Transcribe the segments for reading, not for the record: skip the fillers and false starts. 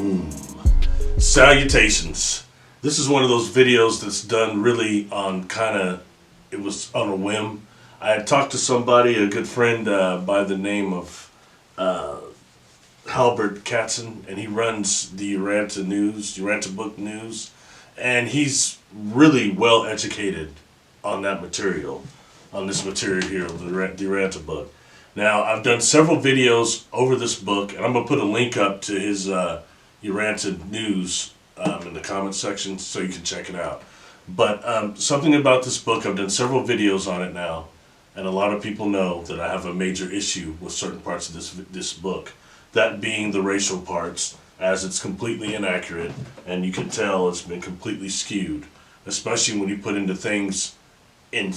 Boom. Salutations. This is one of those videos that's done really on it was on a whim. I had talked to somebody, a good friend by the name of Halbert Katzen, and he runs the Urantia Book News, and he's really well educated on that material, on this material here, the Urantia book. Now, I've done several videos over this book, and I'm going to put a link up to his Urantia News in the comment section so you can check it out. But something about this book, I've done several videos on it now, and a lot of people know that I have a major issue with certain parts of this book. That being the racial parts, as it's completely inaccurate, and you can tell it's been completely skewed, especially when you put into things in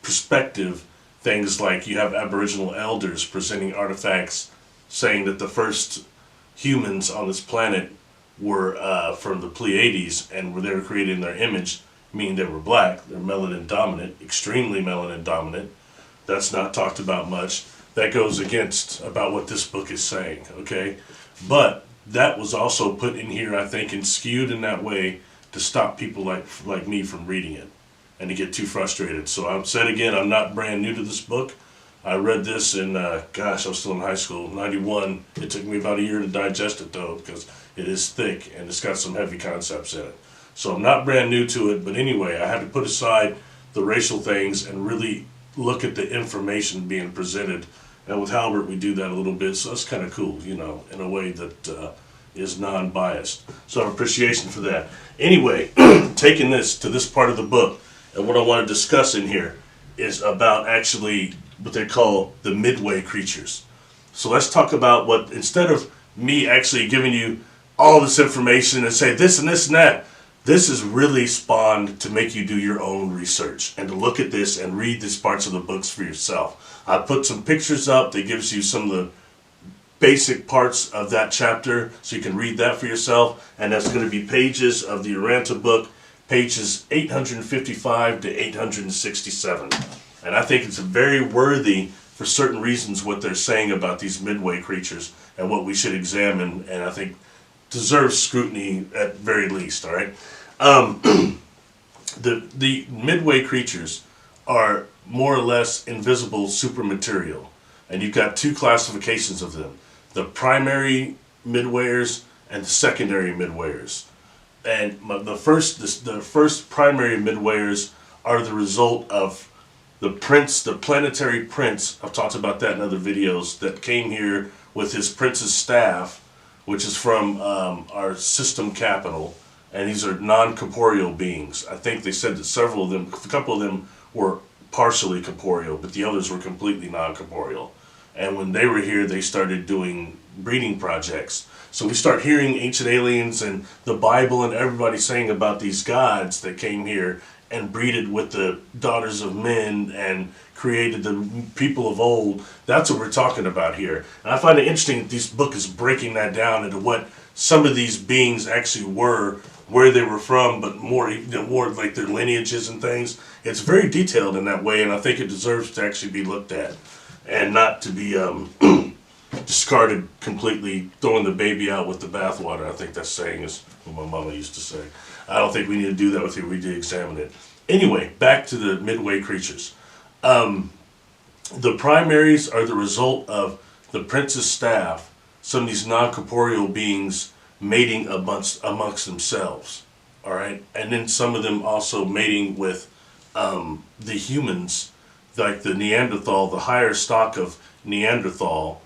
perspective. Things like you have Aboriginal elders presenting artifacts saying that the first humans on this planet were from the Pleiades and they were created in their image, meaning they were black. They're melanin dominant, extremely melanin dominant. That's not talked about much. That goes against about what this book is saying, okay? But that was also put in here, I think, and skewed in that way to stop people like me from reading it and to get too frustrated. So I've said again, I'm not brand new to this book. I read this in, I was still in high school, 91. It took me about a year to digest it though, because it is thick and it's got some heavy concepts in it. So I'm not brand new to it, but anyway, I had to put aside the racial things and really look at the information being presented. And with Halbert, we do that a little bit, so that's kind of cool, you know, in a way that is non-biased. So I have appreciation for that. Anyway, taking this to this part of the book, and what I want to discuss in here is about actually what they call the Midway creatures. So let's talk about what, instead of me actually giving you all this information and say this and this and that, this is really spawned to make you do your own research and to look at this and read these parts of the books for yourself. I put some pictures up that gives you some of the basic parts of that chapter so you can read that for yourself, and that's going to be pages of the Urantia book, pages 855 to 867. And I think it's very worthy for certain reasons what they're saying about these Midway creatures and what we should examine, and I think deserves scrutiny at very least, all right? The Midway creatures are more or less invisible supermaterial, and you've got two classifications of them: the primary midwayers and the secondary midwayers. And the first primary midwayers are the result of the planetary prince. I've talked about that in other videos, that came here with his prince's staff, which is from our system capital, and these are non-corporeal beings. I think they said that a couple of them were partially corporeal, but the others were completely non-corporeal. And when they were here, they started doing breeding projects. So we start hearing ancient aliens and the Bible and everybody saying about these gods that came here and breeded with the daughters of men and created the people of old. That's what we're talking about here. And I find it interesting that this book is breaking that down into what some of these beings actually were, where they were from, but more like their lineages and things. It's very detailed in that way, and I think it deserves to actually be looked at and not to be discarded completely, throwing the baby out with the bathwater. I think that saying is what my mama used to say. I don't think we need to do that with you. We need to examine it. Anyway, back to the Midway creatures. The primaries are the result of the prince's staff, some of these non-corporeal beings mating amongst themselves, all right? And then some of them also mating with the humans, like the Neanderthal, the higher stock of Neanderthal,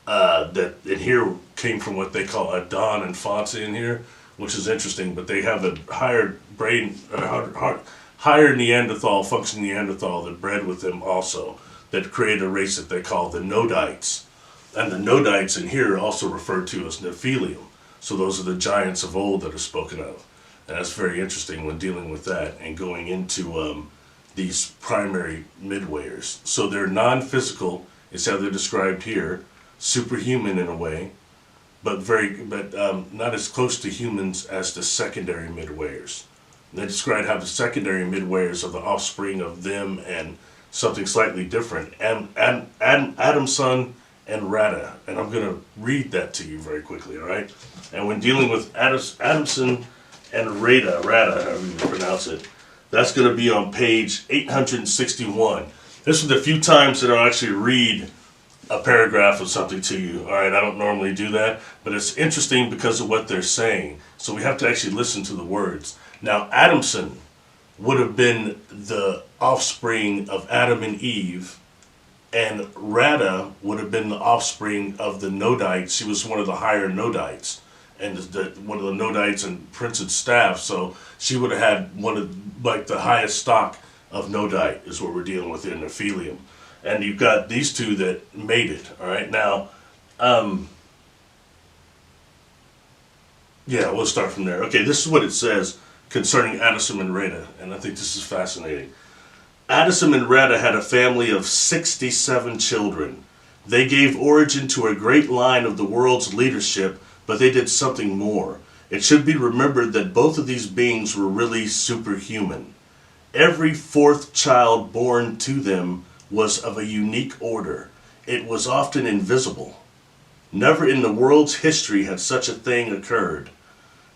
that in here came from what they call Adon and Fonzie in here, which is interesting, but they have a higher higher Neanderthal, functioning Neanderthal that bred with them also, that created a race that they call the Nodites. And the Nodites in here are also referred to as Nephilim. So those are the giants of old that are spoken of. And that's very interesting when dealing with that and going into these primary midwayers. So they're non-physical, is how they're described here, superhuman in a way, but not as close to humans as the secondary midwayers. And they describe how the secondary midwayers are the offspring of them and something slightly different. Adam's son and Rada. And I'm going to read that to you very quickly, all right? And when dealing with Adamson and Rada, however you pronounce it, that's going to be on page 861. This is the few times that I'll actually read a paragraph of something to you. All right, I don't normally do that, but it's interesting because of what they're saying. So we have to actually listen to the words. Now, Adamson would have been the offspring of Adam and Eve, and Rada would have been the offspring of the Nodites. She was one of the higher Nodites, and one of the Nodites and Prince's staff. So she would have had one of the highest stock of Nodite is what we're dealing with in Nephilium. And you've got these two that made it. All right, now, yeah, we'll start from there. Okay, this is what it says concerning Addison and Rada, and I think this is fascinating. Addison and Rada had a family of 67 children. They gave origin to a great line of the world's leadership, but they did something more. It should be remembered that both of these beings were really superhuman. Every fourth child born to them was of a unique order. It was often invisible. Never in the world's history had such a thing occurred.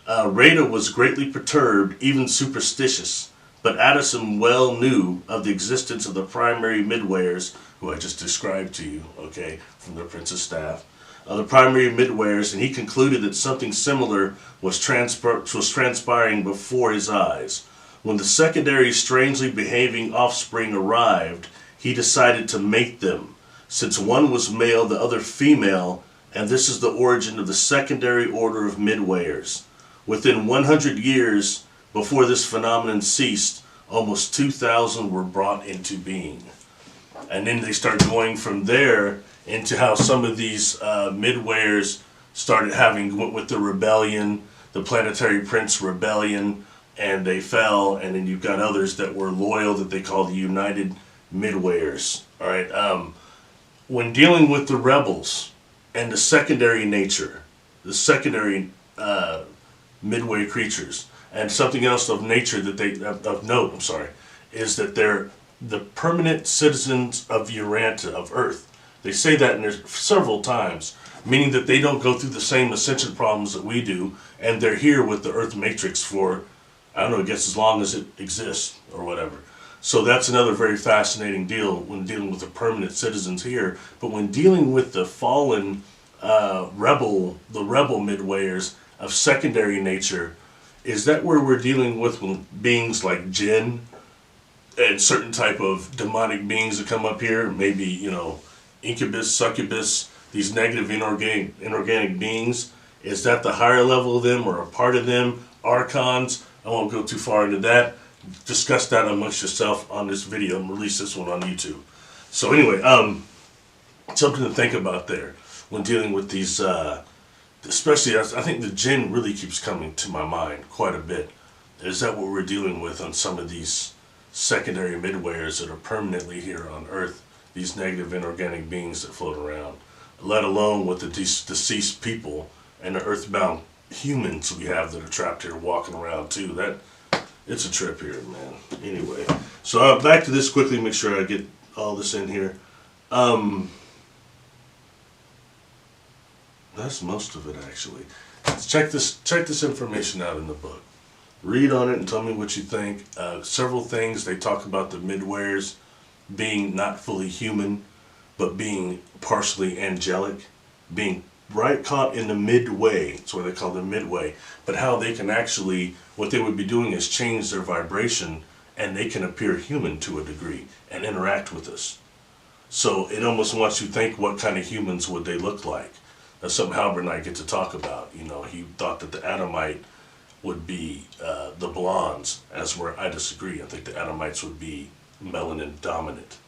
Rada was greatly perturbed, even superstitious, but Addison well knew of the existence of the primary midwayers, who I just described to you, okay, from the Prince's staff, the primary midwayers, and he concluded that something similar was transpiring before his eyes. When the secondary strangely behaving offspring arrived, he decided to mate them. Since one was male, the other female, and this is the origin of the secondary order of midwayers. Within 100 years before this phenomenon ceased, almost 2,000 were brought into being. And then they start going from there into how some of these midwayers started went with the rebellion, the Planetary Prince rebellion, and they fell. And then you've got others that were loyal that they call the United Midwayers. All right. When dealing with the rebels and the secondary nature, the secondary midway creatures, and something else of nature that of note, is that they're the permanent citizens of Urantia, of Earth. They say that in there several times, meaning that they don't go through the same ascension problems that we do, and they're here with the Earth matrix for, I don't know, I guess as long as it exists or whatever. So that's another very fascinating deal when dealing with the permanent citizens here. But when dealing with the fallen rebel midwayers of secondary nature, is that where we're dealing with beings like jinn and certain type of demonic beings that come up here? Maybe, incubus, succubus, these negative inorganic beings. Is that the higher level of them or a part of them? Archons? I won't go too far into that. Discuss that amongst yourself on this video and release this one on YouTube. So anyway, something to think about there when dealing with these, especially I think the jinn really keeps coming to my mind quite a bit. Is that what we're dealing with on some of these secondary midwayers that are permanently here on Earth, these negative inorganic beings that float around, let alone with the deceased people and the earthbound humans we have that are trapped here walking around too. It's a trip here, man. Anyway, so back to this quickly, make sure I get all this in here. That's most of it, actually. Check this information out in the book. Read on it and tell me what you think. Several things they talk about the midwayers being not fully human, but being partially angelic, being right caught in the midway. That's what they call the midway. But how they can actually, what they would be doing is change their vibration, and they can appear human to a degree and interact with us. So it almost wants you to think, what kind of humans would they look like? That's something Halbert and I get to talk about. He thought that the Adamite would be the blondes, as where I disagree. I think the Adamites would be melanin dominant.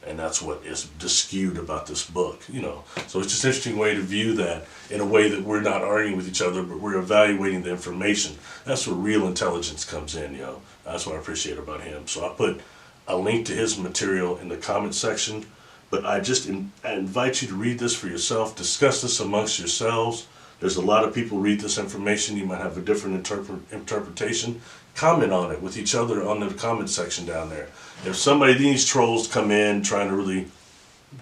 And that's what is skewed about this book, So it's just an interesting way to view that in a way that we're not arguing with each other, but we're evaluating the information. That's where real intelligence comes in, That's what I appreciate about him. So I put a link to his material in the comment section, but I invite you to read this for yourself, discuss this amongst yourselves. There's a lot of people read this information. You might have a different interpretation. Comment on it with each other on the comment section down there. If somebody, these trolls come in trying to really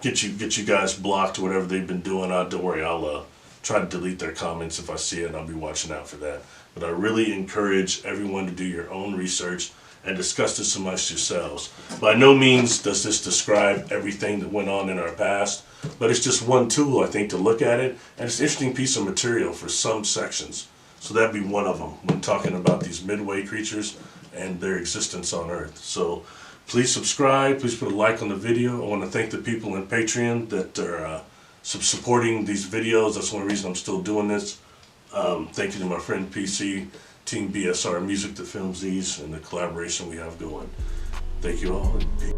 get you guys blocked, whatever they've been doing. Don't worry, I'll try to delete their comments if I see it, and I'll be watching out for that. But I really encourage everyone to do your own research and discuss this amongst yourselves. By no means does this describe everything that went on in our past, but it's just one tool, I think, to look at it, and it's an interesting piece of material for some sections. So that'd be one of them when talking about these Midway creatures and their existence on Earth. So please subscribe, please put a like on the video. I want to thank the people in Patreon that are supporting these videos. That's one reason I'm still doing this. Thank you to my friend PC, Team BSR Music that films these, and the collaboration we have going. Thank you all. And peace.